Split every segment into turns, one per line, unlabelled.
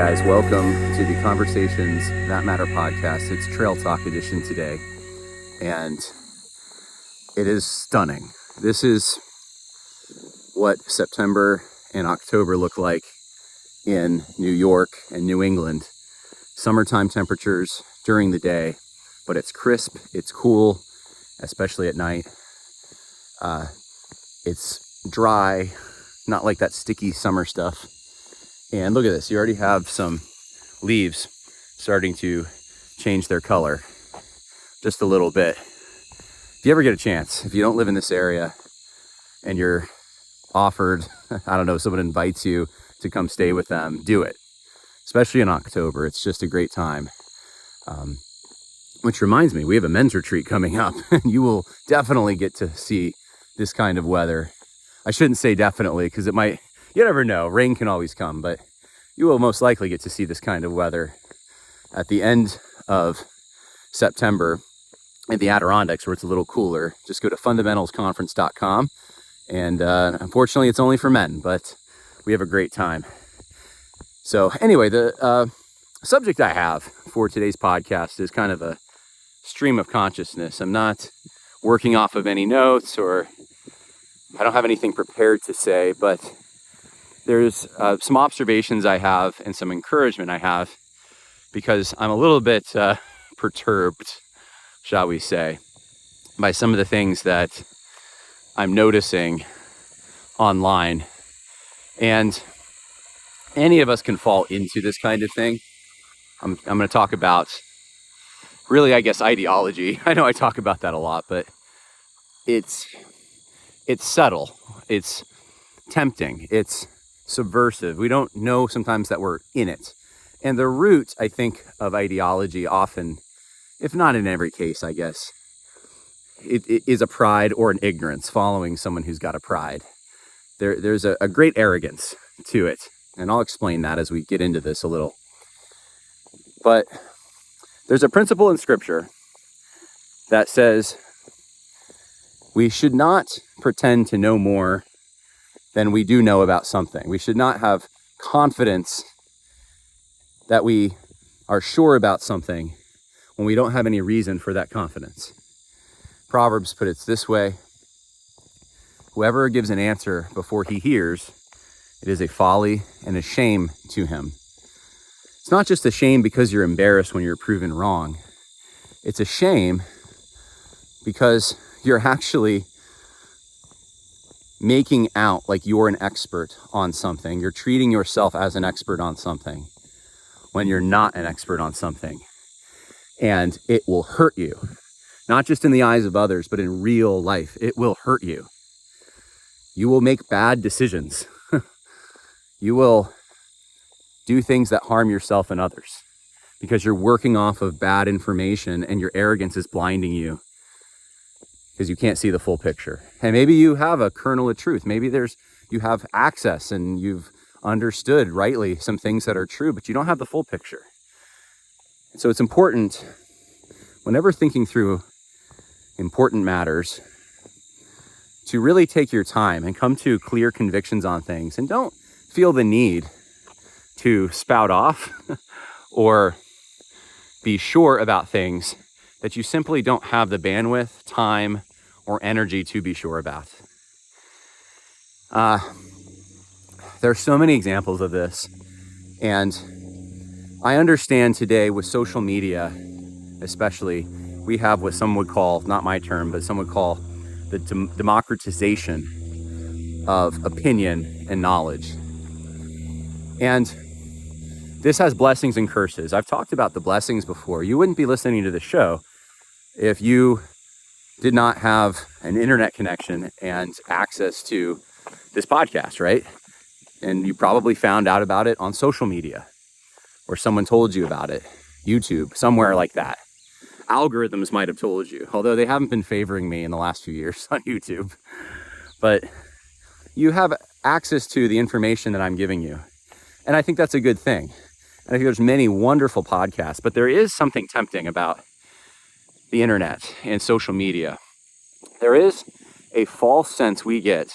guys, welcome to the Conversations That Matter podcast. It's Trail Talk edition today, and it is stunning. This is what September and October look like in New York and New England. Summertime temperatures during the day, but it's crisp, it's cool, especially at night. It's dry, not like that sticky summer stuff. And look at this, you already have some leaves starting to change their color just a little bit. If you ever get a chance, if you don't live in this area and you're offered, I don't know, someone invites you to come stay with them, do it. Especially in October, it's just a great time. Which reminds me, we have a men's retreat coming up, and you will definitely get to see this kind of weather. I shouldn't say definitely, because it might, you never know, rain can always come, but you will most likely get to see this kind of weather at the end of September in the Adirondacks, where it's a little cooler. Just go to fundamentalsconference.com, and unfortunately it's only for men, but we have a great time. So anyway, the subject I have for today's podcast is kind of a stream of consciousness. I'm not working off of any notes, or I don't have anything prepared to say, but there's some observations I have and some encouragement I have, because I'm a little bit perturbed, shall we say, by some of the things that I'm noticing online. And any of us can fall into this kind of thing. I'm going to talk about, really, I guess, ideology. I know I talk about that a lot, but it's subtle, it's tempting, it's subversive. We don't know sometimes that we're in it. And the root, I think, of ideology often, if not in every case, I guess, it is a pride or an ignorance, following someone who's got a pride. There's a great arrogance to it. And I'll explain that as we get into this a little. But there's a principle in Scripture that says we should not pretend to know more than we do know about something. We should not have confidence that we are sure about something when we don't have any reason for that confidence. Proverbs put it this way: whoever gives an answer before he hears, it is a folly and a shame to him. It's not just a shame because you're embarrassed when you're proven wrong. It's a shame because you're actually making out like you're an expert on something. You're treating yourself as an expert on something when you're not an expert on something. And it will hurt you, not just in the eyes of others, but in real life. It will hurt you. You will make bad decisions. You will do things that harm yourself and others because you're working off of bad information, and your arrogance is blinding you because you can't see the full picture. And maybe you have a kernel of truth. Maybe you have access and you've understood rightly some things that are true, but you don't have the full picture. And so it's important, whenever thinking through important matters, to really take your time and come to clear convictions on things, and don't feel the need to spout off or be sure about things that you simply don't have the bandwidth, time, or energy to be sure about. There's so many examples of this, and I understand today with social media, especially, we have what some would call, not my term, but some would call the democratization of opinion and knowledge. And this has blessings and curses. I've talked about the blessings before. You wouldn't be listening to the show if you did not have an internet connection and access to this podcast, right? And you probably found out about it on social media, or someone told you about it, YouTube, somewhere like that. Algorithms might have told you, although they haven't been favoring me in the last few years on YouTube. But you have access to the information that I'm giving you. And I think that's a good thing. And I think there's many wonderful podcasts, but there is something tempting about the internet and social media. There is a false sense we get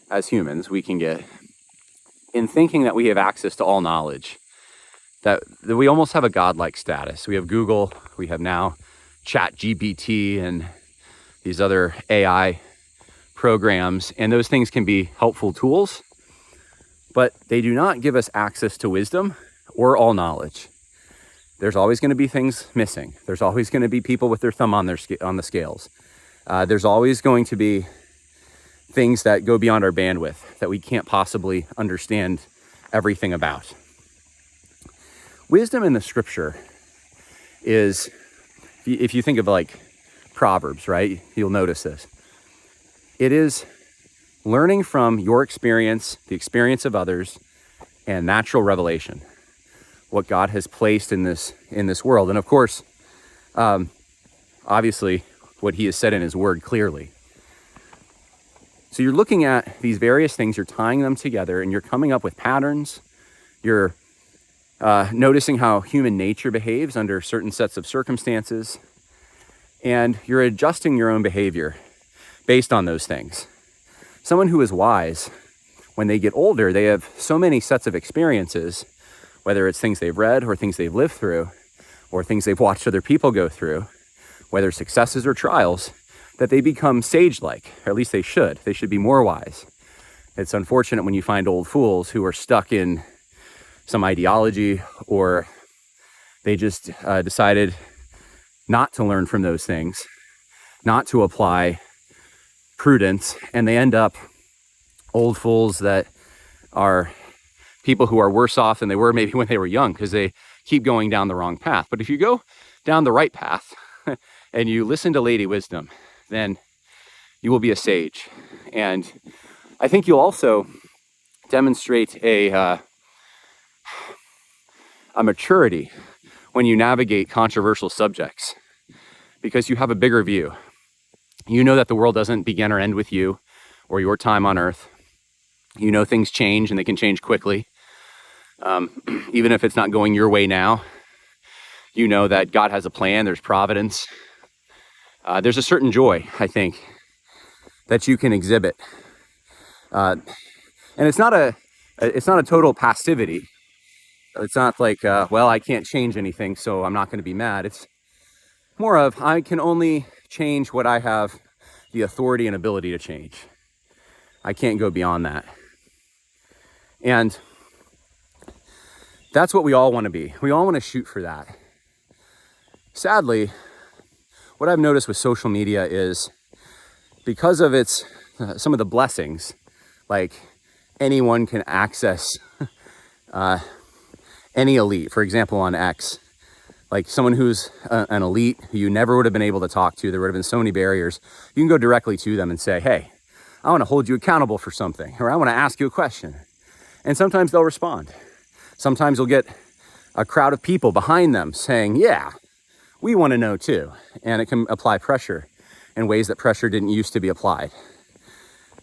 as humans, we can get, in thinking that we have access to all knowledge. that we almost have a godlike status. We have Google, we have now ChatGPT and these other AI programs, and those things can be helpful tools, but they do not give us access to wisdom or all knowledge. There's always going to be things missing. There's always going to be people with their thumb on the scales. There's always going to be things that go beyond our bandwidth that we can't possibly understand everything about. Wisdom in the scripture is, if you think of like Proverbs, right? You'll notice this. It is learning from your experience, the experience of others, and natural revelation, what God has placed in this world. And of course, obviously, what he has said in his word clearly. So you're looking at these various things, you're tying them together, and you're coming up with patterns. You're noticing how human nature behaves under certain sets of circumstances, and you're adjusting your own behavior based on those things. Someone who is wise, when they get older, they have so many sets of experiences, whether it's things they've read or things they've lived through, or things they've watched other people go through, whether successes or trials, that they become sage-like, or at least they should. They should be more wise. It's unfortunate when you find old fools who are stuck in some ideology, or they just decided not to learn from those things, not to apply prudence, and they end up old fools that are people who are worse off than they were maybe when they were young, because they keep going down the wrong path. But if you go down the right path and you listen to Lady Wisdom, then you will be a sage. And I think you'll also demonstrate a maturity when you navigate controversial subjects, because you have a bigger view. You know that the world doesn't begin or end with you or your time on earth. You know things change, and they can change quickly. Even if it's not going your way now, you know that God has a plan, there's providence. There's a certain joy, I think, that you can exhibit. And it's not a total passivity. It's not like, well, I can't change anything, so I'm not going to be mad. It's more of, I can only change what I have the authority and ability to change. I can't go beyond that. And that's what we all want to be. We all want to shoot for that. Sadly, what I've noticed with social media is, because of its some of the blessings, like anyone can access any elite. For example, on X, like someone who's an elite who you never would have been able to talk to, there would have been so many barriers. You can go directly to them and say, hey, I want to hold you accountable for something, or I want to ask you a question. And sometimes they'll respond. Sometimes you'll get a crowd of people behind them saying, yeah, we want to know too. And it can apply pressure in ways that pressure didn't used to be applied.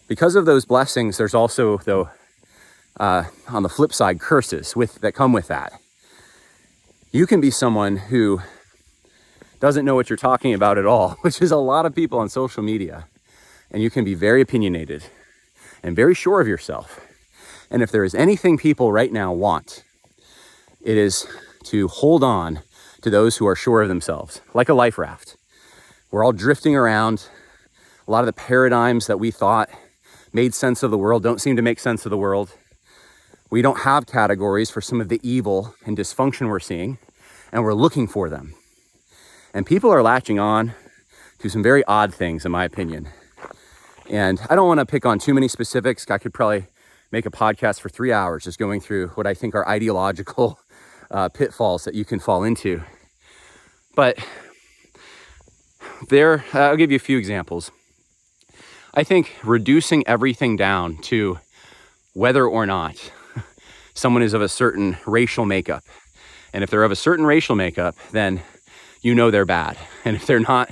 Because of those blessings, there's also, though, on the flip side, curses that come with that. You can be someone who doesn't know what you're talking about at all, which is a lot of people on social media. And you can be very opinionated and very sure of yourself. And if there is anything people right now want, it is to hold on to those who are sure of themselves, like a life raft. We're all drifting around. A lot of the paradigms that we thought made sense of the world don't seem to make sense of the world. We don't have categories for some of the evil and dysfunction we're seeing, and we're looking for them. And people are latching on to some very odd things, in my opinion. And I don't want to pick on too many specifics. I could probably make a podcast for 3 hours just going through what I think are ideological pitfalls that you can fall into. But I'll give you a few examples. I think reducing everything down to whether or not someone is of a certain racial makeup. And if they're of a certain racial makeup, then you know they're bad. And if they're not,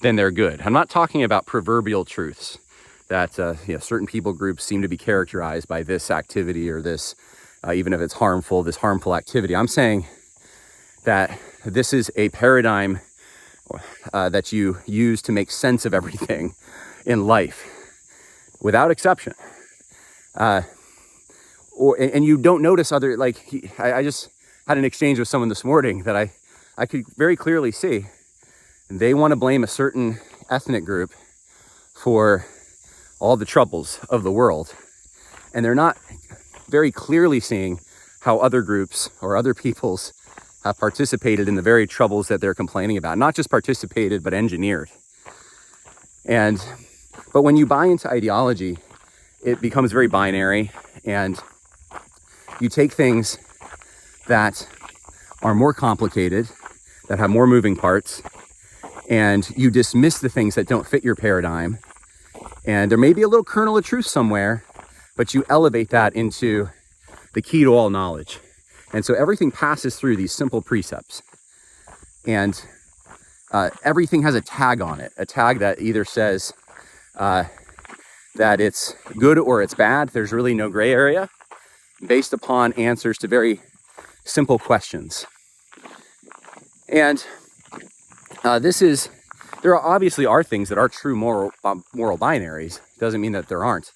then they're good. I'm not talking about proverbial truths that certain people groups seem to be characterized by this activity or this, even if it's harmful, this harmful activity. I'm saying that this is a paradigm that you use to make sense of everything in life, without exception. And you don't notice other, I just had an exchange with someone this morning that I could very clearly see. They want to blame a certain ethnic group for all the troubles of the world. And they're not very clearly seeing how other groups or other peoples have participated in the very troubles that they're complaining about. Not just participated, but engineered. But when you buy into ideology, it becomes very binary, and you take things that are more complicated, that have more moving parts, and you dismiss the things that don't fit your paradigm. And there may be a little kernel of truth somewhere, but you elevate that into the key to all knowledge. And so everything passes through these simple precepts. And everything has a tag on it, a tag that either says that it's good or it's bad. There's really no gray area, based upon answers to very simple questions. And there obviously are things that are true moral binaries. Doesn't mean that there aren't.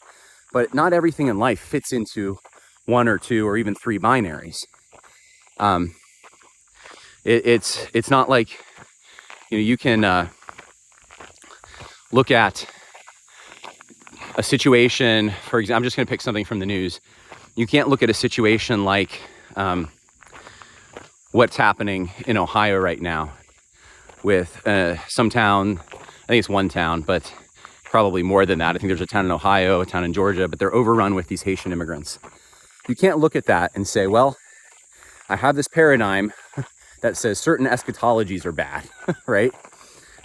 But not everything in life fits into one or two or even three binaries. It's not like, you can look at a situation, for example, I'm just going to pick something from the news. You can't look at a situation like what's happening in Ohio right now with some town. I think it's one town, but probably more than that. I think there's a town in Ohio, a town in Georgia, but they're overrun with these Haitian immigrants. You can't look at that and say, well, I have this paradigm that says certain eschatologies are bad, right?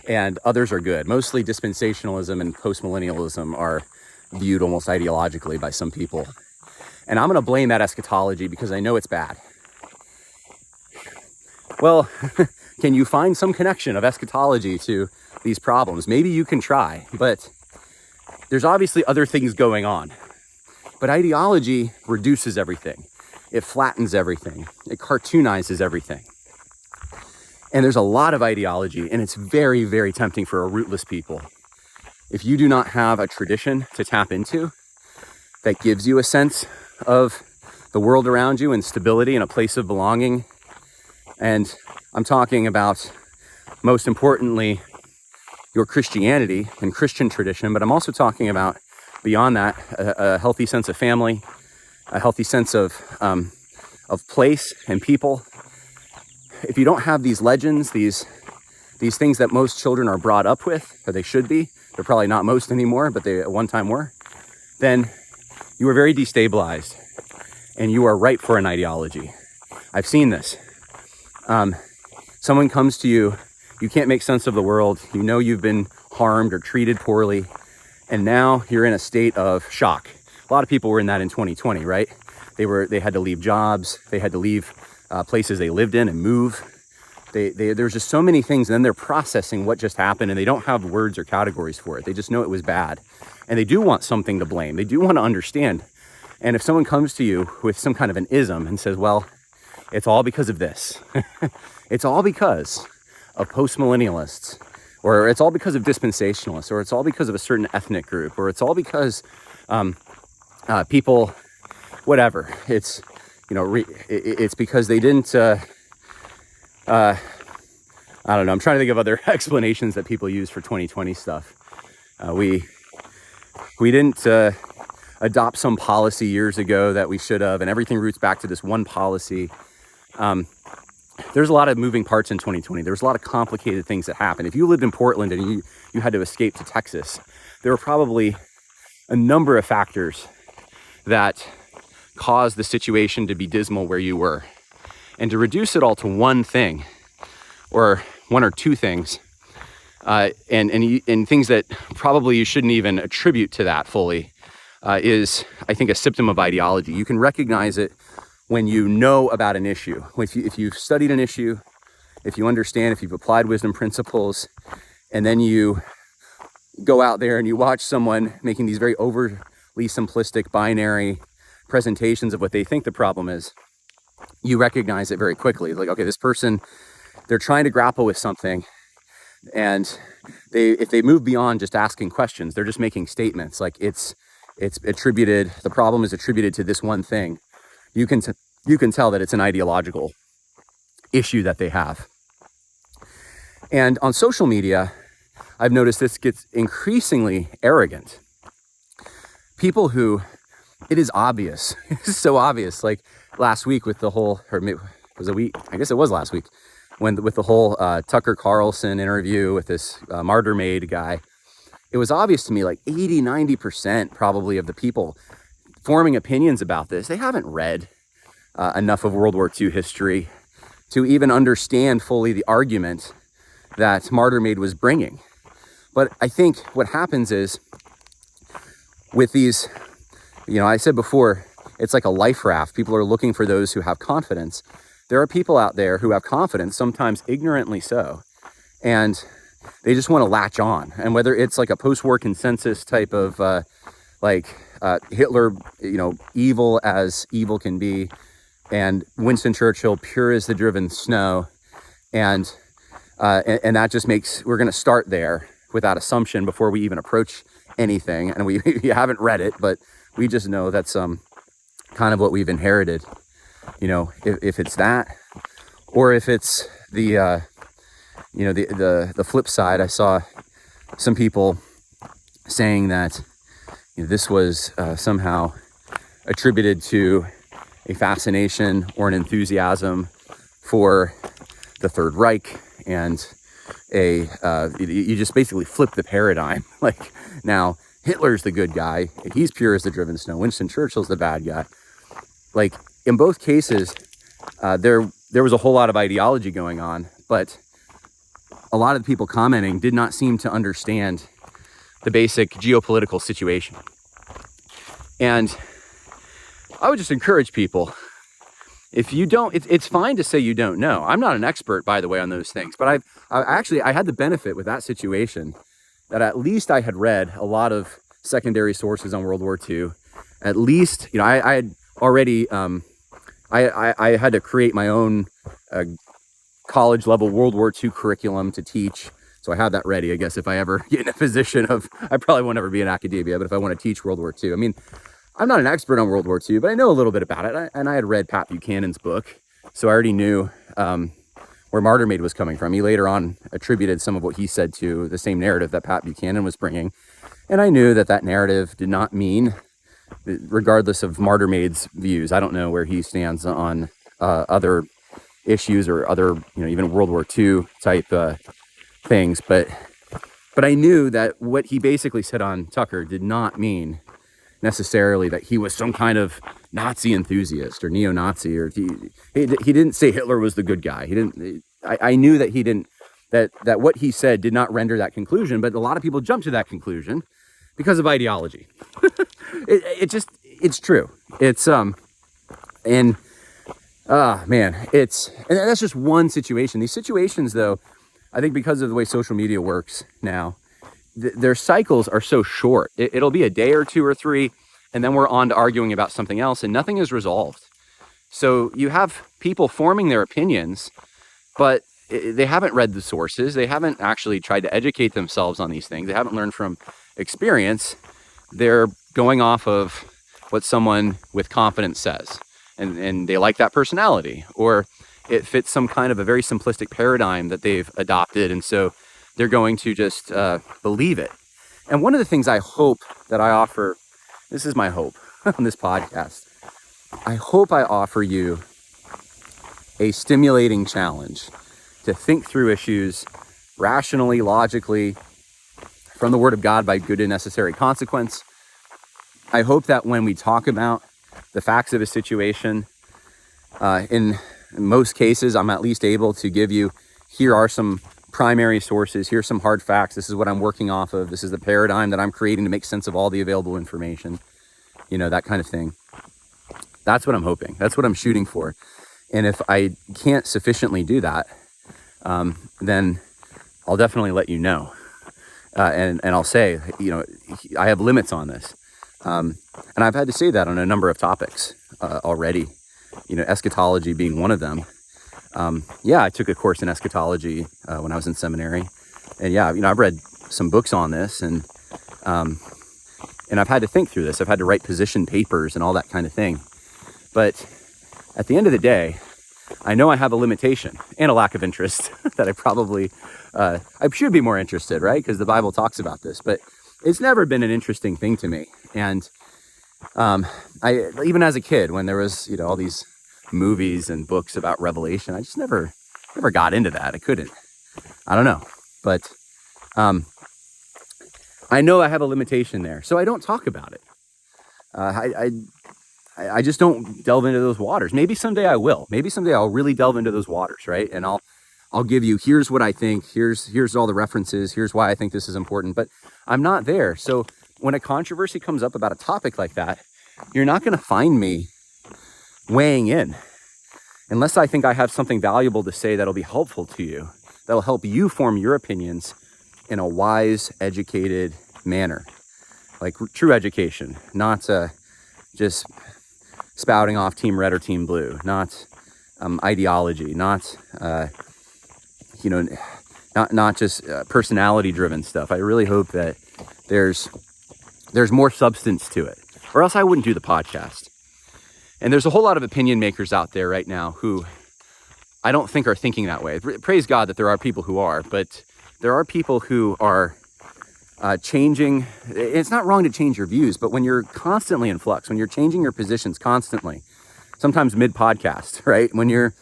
And others are good. Mostly dispensationalism and postmillennialism are viewed almost ideologically by some people. And I'm going to blame that eschatology because I know it's bad. Well, can you find some connection of eschatology to these problems? Maybe you can try, but there's obviously other things going on. But ideology reduces everything. It flattens everything. It cartoonizes everything. And there's a lot of ideology, and it's very, very tempting for a rootless people. If you do not have a tradition to tap into that gives you a sense of the world around you and stability and a place of belonging, and I'm talking about, most importantly, your Christianity and Christian tradition, but I'm also talking about, beyond that, a healthy sense of family, a healthy sense of place and people. If you don't have these legends, these things that most children are brought up with, or they should be, they're probably not most anymore, but they at one time were, then you are very destabilized and you are ripe for an ideology. I've seen this. Someone comes to you, you can't make sense of the world, you know you've been harmed or treated poorly, and now you're in a state of shock. A lot of people were in that in 2020, right? They had to leave jobs, they had to leave places they lived in and move. There's just so many things, and then they're processing what just happened, and they don't have words or categories for it. They just know it was bad. And they do want something to blame. They do want to understand. And if someone comes to you with some kind of an ism and says, well, it's all because of this. It's all because of postmillennialists, or it's all because of dispensationalists, or it's all because of a certain ethnic group, or it's all because people, whatever. It's because they didn't, I don't know. I'm trying to think of other explanations that people use for 2020 stuff. We didn't adopt some policy years ago that we should have, and everything roots back to this one policy. There's a lot of moving parts in 2020. There was a lot of complicated things that happened. If you lived in Portland and you had to escape to Texas, there were probably a number of factors that caused the situation to be dismal where you were. And to reduce it all to one thing, or one or two things, and things that probably you shouldn't even attribute to that fully, is, I think, a symptom of ideology. You can recognize it when you know about an issue. If you've studied an issue, if you understand, if you've applied wisdom principles, and then you go out there and you watch someone making these very overly simplistic binary presentations of what they think the problem is, you recognize it very quickly. Like, okay, this person, they're trying to grapple with something, and if they move beyond just asking questions, they're just making statements. Like it's attributed, the problem is attributed to this one thing. You can tell that it's an ideological issue that they have. And on social media, I've noticed this gets increasingly arrogant. People who, it is obvious, it's so obvious, like last week with the whole, or maybe it was a week, I guess it was last week, with the whole Tucker Carlson interview with this Martyr Maid guy. It was obvious to me, like 80-90% probably of the people forming opinions about this, they haven't read enough of World War II history to even understand fully the argument that Martyr Maid was bringing. But I think what happens is with these, I said before, it's like a life raft. People are looking for those who have confidence. There are people out there who have confidence, sometimes ignorantly so, and they just want to latch on. And whether it's like a post-war consensus type of Hitler, evil as evil can be, and Winston Churchill, pure as the driven snow, and that just makes, we're going to start there without assumption before we even approach anything. And we haven't read it, but we just know that's kind of what we've inherited. If it's that, or if it's the flip side. I saw some people saying that this was somehow attributed to a fascination or an enthusiasm for the Third Reich, and you just basically flip the paradigm. Like, now Hitler's the good guy, he's pure as the driven snow, Winston Churchill's the bad guy. Like, in both cases, there was a whole lot of ideology going on, but a lot of the people commenting did not seem to understand the basic geopolitical situation. And I would just encourage people, if you don't, it's fine to say you don't know. I'm not an expert, by the way, on those things, but I had the benefit with that situation that at least I had read a lot of secondary sources on World War II. At least, I had already, I had to create my own college level World War II curriculum to teach. So I have that ready, I guess, if I ever get in a position of, I probably won't ever be in academia, but if I want to teach World War II. I mean, I'm not an expert on World War II, but I know a little bit about it. And I had read Pat Buchanan's book, so I already knew where Martyr Maid was coming from. He later on attributed some of what he said to the same narrative that Pat Buchanan was bringing. And I knew that narrative did not mean, regardless of Martyr Maid's views, I don't know where he stands on other issues or other, even World War II type things. But I knew that what he basically said on Tucker did not mean necessarily that he was some kind of Nazi enthusiast or neo-Nazi, or he didn't say Hitler was the good guy. He didn't. I knew that he didn't. That what he said did not render that conclusion. But a lot of people jump to that conclusion because of ideology. It's true. It's and that's just one situation. These situations, though, I think because of the way social media works now, their cycles are so short. It'll be a day or two or three, and then we're on to arguing about something else, and nothing is resolved. So you have people forming their opinions, but they haven't read the sources. They haven't actually tried to educate themselves on these things. They haven't learned from experience. They're going off of what someone with confidence says, and they like that personality, or it fits some kind of a very simplistic paradigm that they've adopted, and so they're going to just believe it. And one of the things I hope that I offer, this is my hope on this podcast, I hope I offer you a stimulating challenge to think through issues rationally, logically, from the Word of God by good and necessary consequence. I hope that when we talk about the facts of a situation, in most cases, I'm at least able to give you, here are some primary sources, here's some hard facts, this is what I'm working off of, this is the paradigm that I'm creating to make sense of all the available information, that kind of thing. That's what I'm hoping. That's what I'm shooting for. And if I can't sufficiently do that, then I'll definitely let you know. And I'll say, I have limits on this. And I've had to say that on a number of topics already, eschatology being one of them. I took a course in eschatology when I was in seminary, and I've read some books on this, and I've had to think through this. I've had to write position papers and all that kind of thing. But at the end of the day, I know I have a limitation and a lack of interest that I should be more interested, right? Because the Bible talks about this, but it's never been an interesting thing to me. And even as a kid, when there was, all these movies and books about Revelation, I just never got into that. I couldn't. I don't know. But I know I have a limitation there, so I don't talk about it. I just don't delve into those waters. Maybe someday I will. Maybe someday I'll really delve into those waters, right? And I'll give you, here's what I think, here's all the references, here's why I think this is important, but I'm not there. So when a controversy comes up about a topic like that, you're not going to find me weighing in unless I think I have something valuable to say that'll be helpful to you, that'll help you form your opinions in a wise, educated manner, like true education, not just spouting off team red or team blue, not ideology, not not just personality driven stuff. I really hope that there's more substance to it, or else I wouldn't do the podcast. And there's a whole lot of opinion makers out there right now who I don't think are thinking that way. Praise God that there are people who are, but there are people who are changing. It's not wrong to change your views, but when you're constantly in flux, when you're changing your positions constantly, sometimes mid-podcast, right? When you're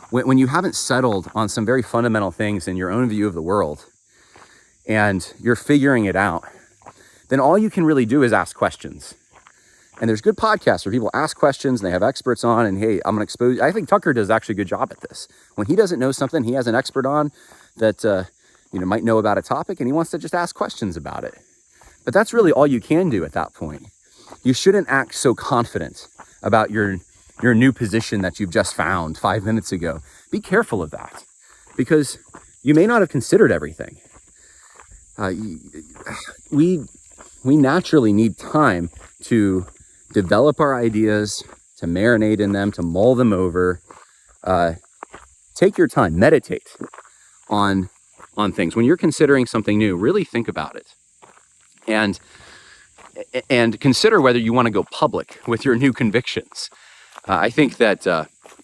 when you haven't settled on some very fundamental things in your own view of the world and you're figuring it out, then all you can really do is ask questions. And there's good podcasts where people ask questions and they have experts on, and hey, I'm going to expose. I think Tucker does actually a good job at this. When he doesn't know something, he has an expert on that might know about a topic, and he wants to just ask questions about it. But that's really all you can do at that point. You shouldn't act so confident about your new position that you've just found 5 minutes ago. Be careful of that, because you may not have considered everything. We naturally need time to develop our ideas, to marinate in them, to mull them over. Take your time, meditate on things. When you're considering something new, really think about it. And consider whether you want to go public with your new convictions. I think that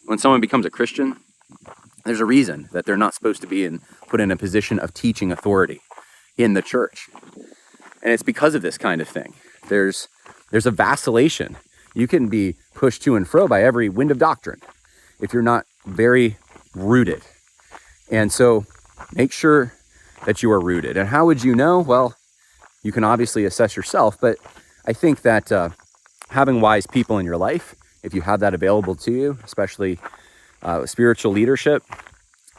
when someone becomes a Christian, there's a reason that they're not supposed to be put in a position of teaching authority in the church. And it's because of this kind of thing. There's a vacillation. You can be pushed to and fro by every wind of doctrine if you're not very rooted. And so make sure that you are rooted. And how would you know? Well, you can obviously assess yourself, but I think that having wise people in your life, if you have that available to you, especially spiritual leadership,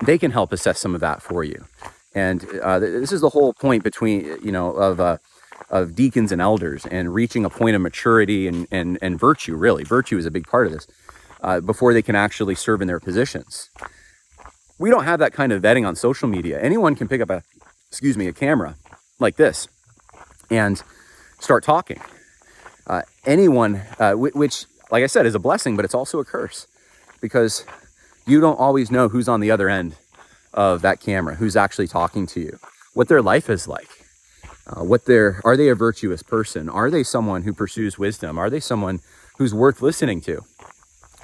they can help assess some of that for you. And this is the whole point of deacons and elders, and reaching a point of maturity and virtue, really. Virtue is a big part of this, before they can actually serve in their positions. We don't have that kind of vetting on social media. Anyone can pick up a camera like this and start talking. Anyone, which, like I said, is a blessing, but it's also a curse, because you don't always know who's on the other end of that camera, who's actually talking to you, what their life is like. Are they a virtuous person? Are they someone who pursues wisdom? Are they someone who's worth listening to,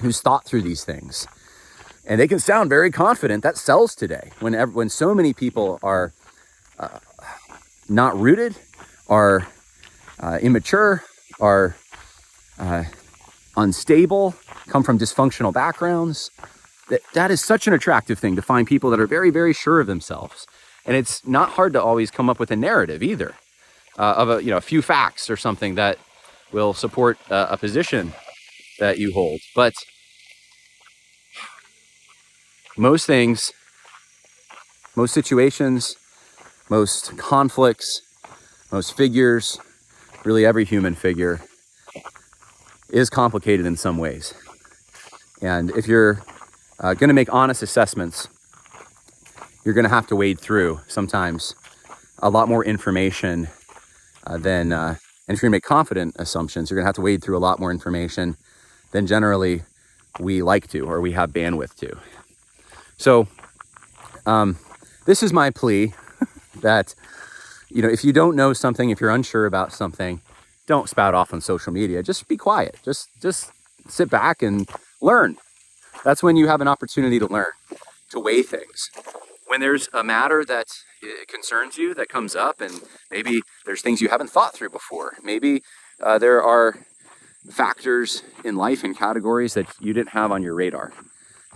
who's thought through these things? And they can sound very confident. That sells today. When so many people are not rooted, are immature, are unstable, come from dysfunctional backgrounds, that is such an attractive thing, to find people that are very, very sure of themselves. And it's not hard to always come up with a narrative either, of a few facts or something that will support a position that you hold. But most things, most situations, most conflicts, most figures, really every human figure is complicated in some ways. And if you're going to make honest assessments, you're going to have to wade through sometimes a lot more information and if you're going to make confident assumptions, you're going to have to wade through a lot more information than generally we like to, or we have bandwidth to. So this is my plea that, if you don't know something, if you're unsure about something, don't spout off on social media. Just be quiet. Just sit back and learn. That's when you have an opportunity to learn, to weigh things. When there's a matter that concerns you that comes up, and maybe there's things you haven't thought through before. Maybe there are factors in life and categories that you didn't have on your radar,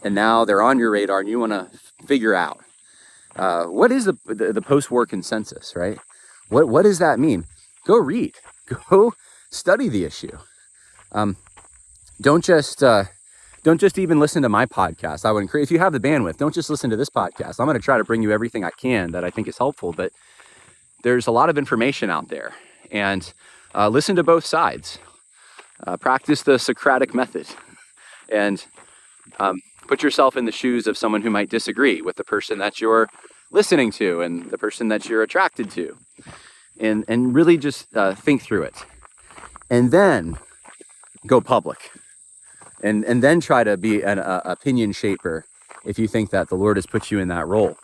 and now they're on your radar, and you want to figure out what is the post-war consensus, right? What does that mean? Go read, go study the issue. Don't just even listen to my podcast. I would encourage, if you have the bandwidth, don't just listen to this podcast. I'm going to try to bring you everything I can that I think is helpful, but there's a lot of information out there, and listen to both sides. Practice the Socratic method, and put yourself in the shoes of someone who might disagree with the person that you're listening to and the person that you're attracted to, and really just think through it, and then go public, and then try to be an opinion shaper if you think that the Lord has put you in that role.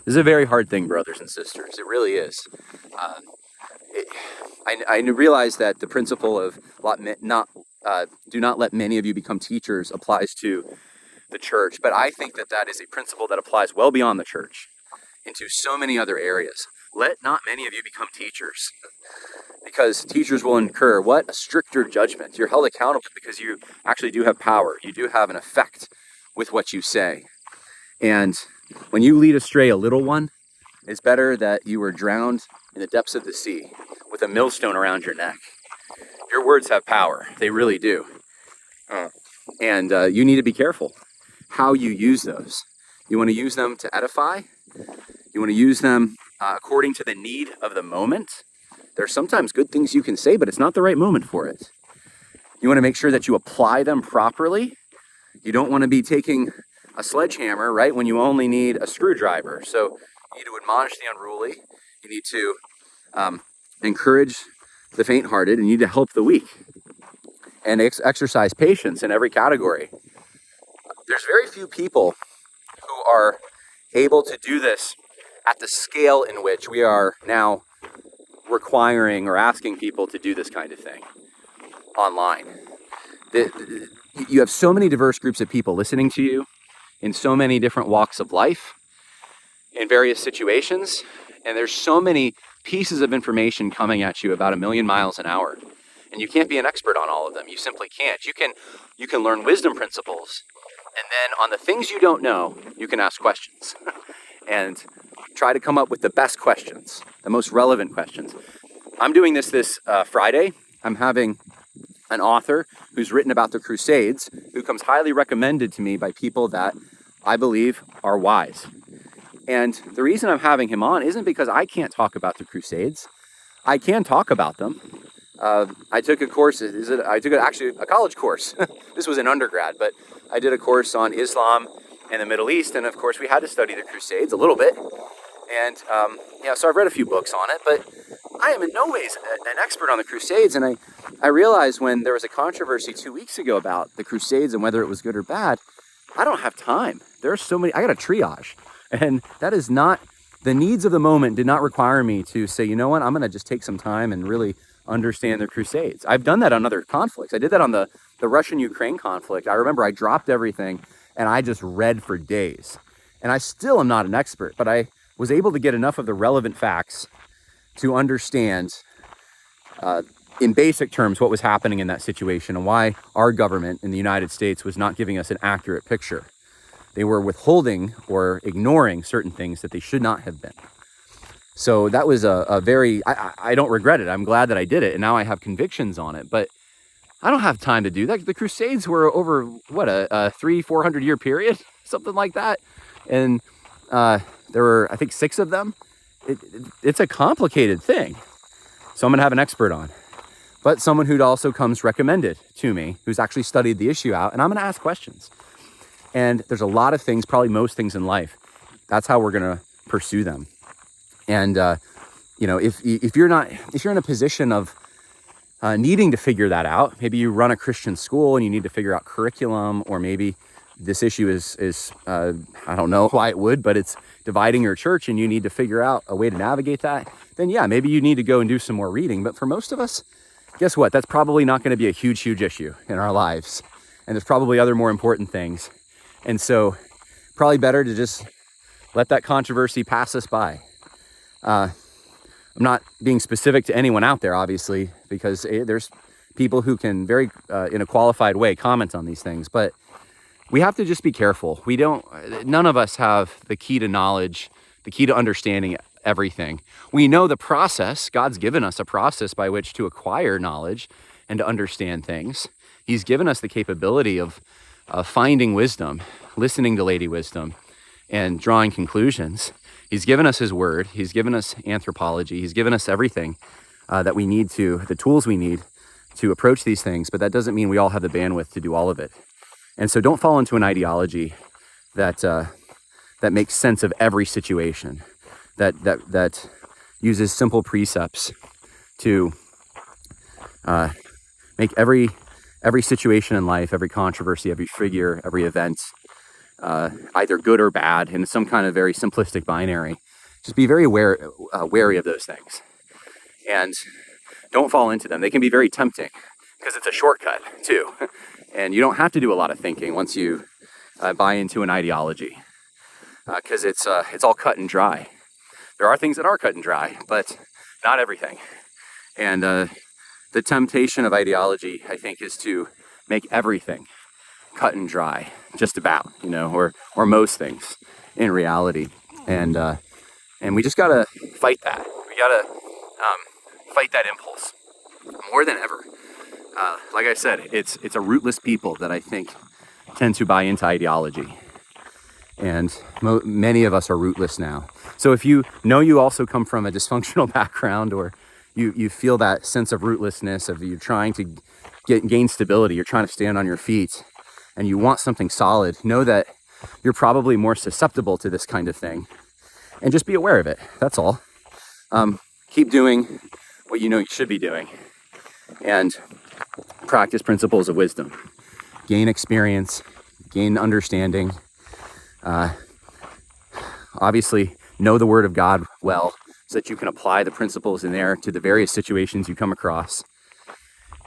This is a very hard thing, brothers and sisters. It really is. I realize that the principle of do not let many of you become teachers applies to the church, but I think that is a principle that applies well beyond the church into so many other areas. Let not many of you become teachers, because teachers will incur a stricter judgment. You're held accountable because you actually do have power. You do have an effect with what you say. And when you lead astray a little one, it's better that you were drowned in the depths of the sea with a millstone around your neck. Your words have power. They really do. And you need to be careful how you use those. You want to use them to edify. You want to use them according to the need of the moment. There's sometimes good things you can say, but it's not the right moment for it. You want to make sure that you apply them properly. You don't want to be taking a sledgehammer, right, when you only need a screwdriver. So you need to admonish the unruly. You need to encourage the faint-hearted, and you need to help the weak. And exercise patience in every category. There's very few people who are able to do this at the scale in which we are now requiring or asking people to do this kind of thing online. You have so many diverse groups of people listening to you in so many different walks of life, in various situations, and there's so many pieces of information coming at you about 1,000,000 miles an hour, and you can't be an expert on all of them. You simply can't. You can learn wisdom principles, and then on the things you don't know, you can ask questions and try to come up with the best questions, the most relevant questions. I'm doing this Friday. I'm having an author who's written about the Crusades, who comes highly recommended to me by people that I believe are wise. And the reason I'm having him on isn't because I can't talk about the Crusades. I can talk about them. I took a course, actually a college course. This was an undergrad, but I did a course on Islam and the Middle East, and of course we had to study the Crusades a little bit. And so I've read a few books on it, but I am in no ways an expert on the Crusades. And I realized when there was a controversy 2 weeks ago about the Crusades and whether it was good or bad, I don't have time. There are so many, I got to triage. And that is not, the needs of the moment did not require me to say, you know what, I'm going to just take some time and really understand the Crusades. I've done that on other conflicts. I did that on the Russian-Ukraine conflict. I remember I dropped everything and I just read for days. And I still am not an expert, but I was able to get enough of the relevant facts to understand in basic terms what was happening in that situation and why our government in the United States was not giving us an accurate picture. They were withholding or ignoring certain things that they should not have been. So that was a very, I don't regret it. I'm glad that I did it, and now I have convictions on it, but I don't have time to do that. The Crusades were over, a 300-400 year period, something like that. And there were, I think, 6 of them. It's a complicated thing. So I'm going to have an expert on, but someone who also comes recommended to me, who's actually studied the issue out, and I'm going to ask questions. And there's a lot of things, probably most things in life, that's how we're going to pursue them. And, if you're in a position of needing to figure that out, maybe you run a Christian school and you need to figure out curriculum, or maybe this issue is I don't know why it would, but it's dividing your church and you need to figure out a way to navigate that, then yeah, maybe you need to go and do some more reading. But for most of us, guess what? That's probably not going to be a huge issue in our lives. And there's probably other more important things. And so probably better to just let that controversy pass us by. I'm not being specific to anyone out there, obviously, because there's people who can very, in a qualified way, comment on these things. But we have to just be careful. None of us have the key to knowledge, the key to understanding everything. We know the process. God's given us a process by which to acquire knowledge and to understand things. He's given us the capability of finding wisdom, listening to Lady Wisdom, and drawing conclusions. He's given us his word. He's given us anthropology. He's given us everything that we need the tools we need to approach these things, but that doesn't mean we all have the bandwidth to do all of it. And so don't fall into an ideology that makes sense of every situation, that uses simple precepts to make every situation in life, every controversy, every figure, every event, either good or bad in some kind of very simplistic binary. Just be very wary of those things. And don't fall into them. They can be very tempting because it's a shortcut too. And you don't have to do a lot of thinking once you buy into an ideology, because it's all cut and dry. There are things that are cut and dry, but not everything. And the temptation of ideology, I think, is to make everything cut and dry, just about, or most things in reality. And we just gotta fight that. We gotta fight that impulse more than ever. Like I said, it's a rootless people that I think tend to buy into ideology. And many of us are rootless now. So if you also come from a dysfunctional background, or you feel that sense of rootlessness, of you trying to gain stability, you're trying to stand on your feet, and you want something solid, know that you're probably more susceptible to this kind of thing. And just be aware of it. That's all. Keep doing what you know you should be doing. And practice principles of wisdom. Gain experience, gain understanding. Obviously, know the Word of God well, so that you can apply the principles in there to the various situations you come across.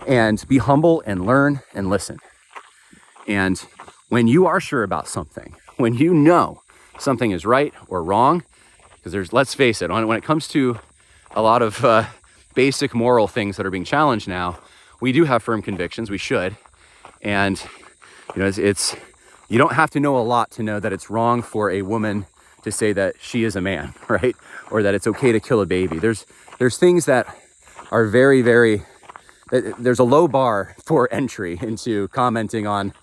And be humble and learn and listen. And when you are sure about something, when you know something is right or wrong, because let's face it, when it comes to a lot of basic moral things that are being challenged now, we do have firm convictions. We should. And you don't have to know a lot to know that it's wrong for a woman to say that she is a man, right? Or that it's okay to kill a baby. There's things that are very, very, there's a low bar for entry into commenting on.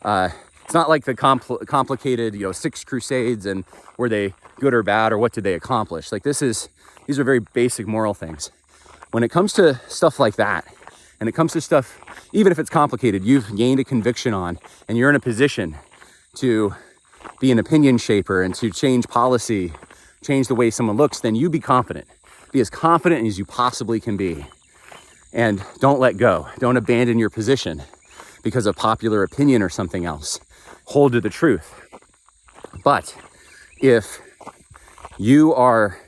It's not like the complicated, 6 crusades and were they good or bad, or what did they accomplish? Like these are very basic moral things. When it comes to stuff like that, and it comes to stuff, even if it's complicated, you've gained a conviction on, and you're in a position to be an opinion shaper and to change policy, change the way someone looks, then you be confident. Be as confident as you possibly can be. And don't let go. Don't abandon your position because of popular opinion or something else. Hold to the truth. But if you are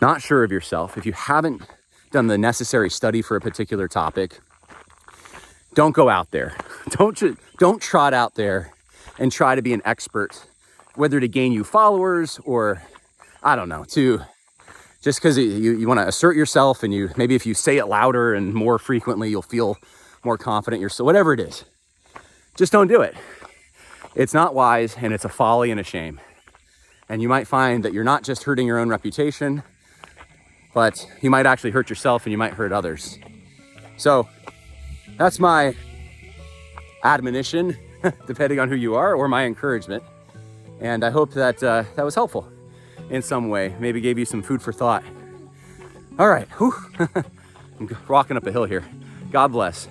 not sure of yourself, if you haven't done the necessary study for a particular topic, don't go out there. Don't trot out there and try to be an expert, whether to gain you followers or, I don't know, just because you want to assert yourself, and maybe if you say it louder and more frequently, you'll feel more confident yourself, whatever it is. Just don't do it. It's not wise, and it's a folly and a shame. And you might find that you're not just hurting your own reputation, but you might actually hurt yourself and you might hurt others. So that's my admonition, depending on who you are, or my encouragement. And I hope that that was helpful in some way, maybe gave you some food for thought. All right, I'm walking up a hill here. God bless.